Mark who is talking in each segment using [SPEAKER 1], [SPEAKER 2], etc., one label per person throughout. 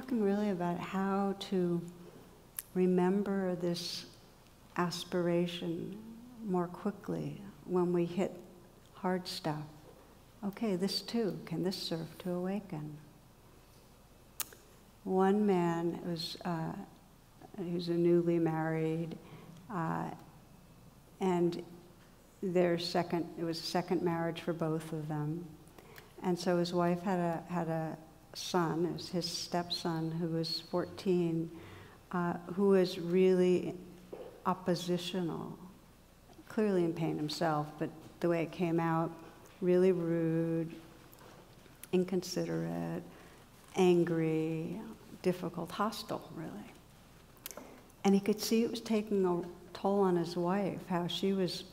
[SPEAKER 1] talking really about how to remember this aspiration more quickly when we hit hard stuff. Okay, this too, can this serve to awaken? One man he was a newly married, and it was a second marriage for both of them. And so his wife had a son, it was his stepson, who was 14, who was really oppositional, clearly in pain himself, but the way it came out, really rude, inconsiderate, angry, difficult, hostile, really. And he could see it was taking a toll on his wife, how she was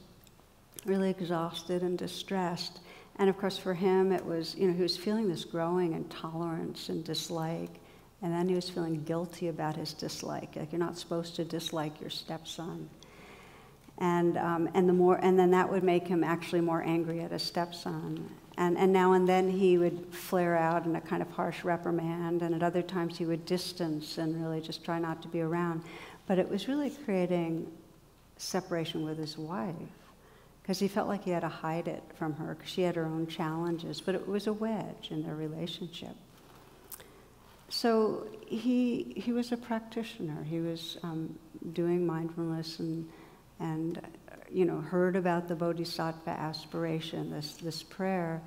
[SPEAKER 1] really exhausted and distressed. And of course for him it was, he was feeling this growing intolerance and dislike, and then he was feeling guilty about his dislike, like you're not supposed to dislike your stepson. And then that would make him actually more angry at his stepson. And now and then he would flare out in a kind of harsh reprimand, and at other times he would distance and really just try not to be around. But it was really creating separation with his wife, because he felt like he had to hide it from her, because she had her own challenges, but it was a wedge in their relationship. So he was a practitioner. He was doing mindfulness and heard about the bodhisattva aspiration, this prayer.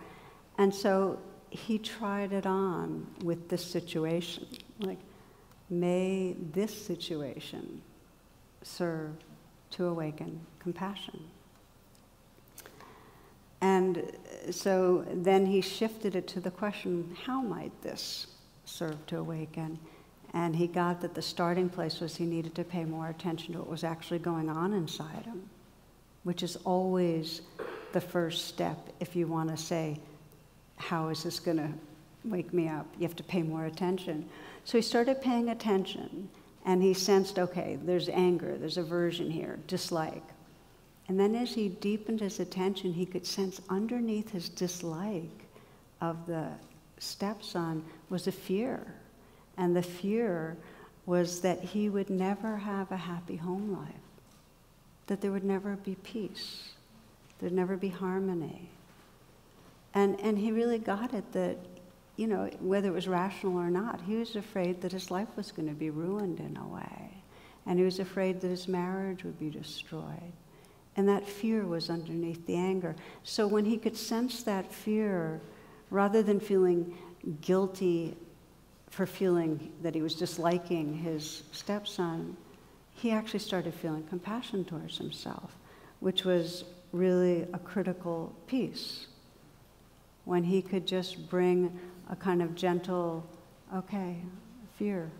[SPEAKER 1] And so he tried it on with this situation. Like, may this situation serve to awaken compassion. And so then he shifted it to the question, how might this serve to awaken? And he got that the starting place was he needed to pay more attention to what was actually going on inside him, which is always the first step if you want to say, how is this going to wake me up? You have to pay more attention. So he started paying attention, and he sensed, okay, there's anger, there's aversion here, dislike. And then as he deepened his attention, he could sense underneath his dislike of the stepson was a fear. And the fear was that he would never have a happy home life, that there would never be peace, there'd never be harmony. And he really got it that, whether it was rational or not, he was afraid that his life was going to be ruined in a way. And he was afraid that his marriage would be destroyed. And that fear was underneath the anger. So when he could sense that fear, rather than feeling guilty for feeling that he was disliking his stepson, he actually started feeling compassion towards himself, which was really a critical piece. When he could just bring a kind of gentle, okay, fear,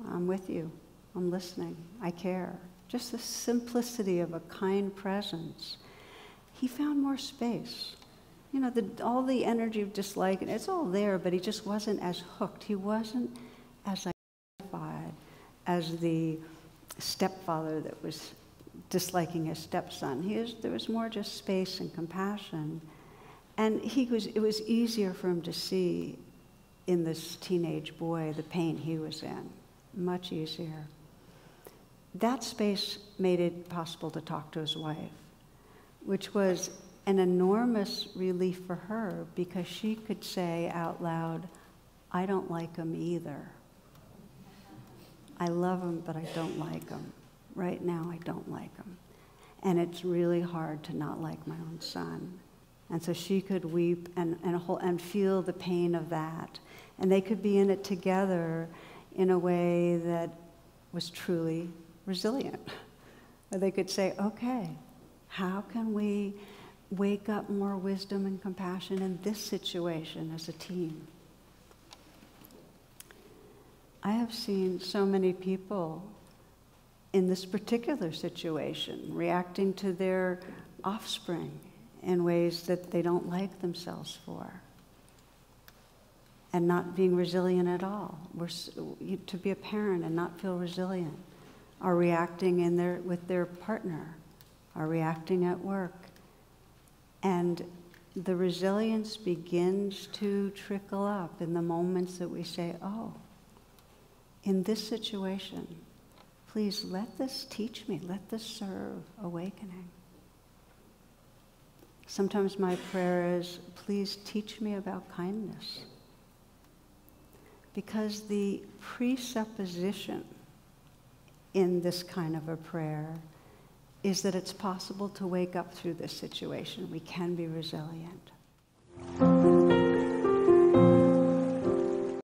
[SPEAKER 1] I'm with you, I'm listening, I care. Just the simplicity of a kind presence. He found more space. All the energy of dislike, it's all there, but he just wasn't as hooked. He wasn't as identified as the stepfather that was disliking his stepson. There was more just space and compassion. And it was easier for him to see in this teenage boy the pain he was in, much easier. That space made it possible to talk to his wife, which was an enormous relief for her, because she could say out loud, I don't like him either. I love him, but I don't like him. Right now, I don't like him. And it's really hard to not like my own son. And so she could weep and feel the pain of that. And they could be in it together in a way that was truly resilient. Where they could say, okay, how can we wake up more wisdom and compassion in this situation as a team? I have seen so many people in this particular situation reacting to their offspring in ways that they don't like themselves for, and not being resilient at all. To be a parent and not feel resilient, are reacting with their partner, are reacting at work. And the resilience begins to trickle up in the moments that we say, oh, in this situation, please let this teach me, let this serve awakening. Sometimes my prayer is, please teach me about kindness. Because the presupposition in this kind of a prayer is that it's possible to wake up through this situation. We can be resilient.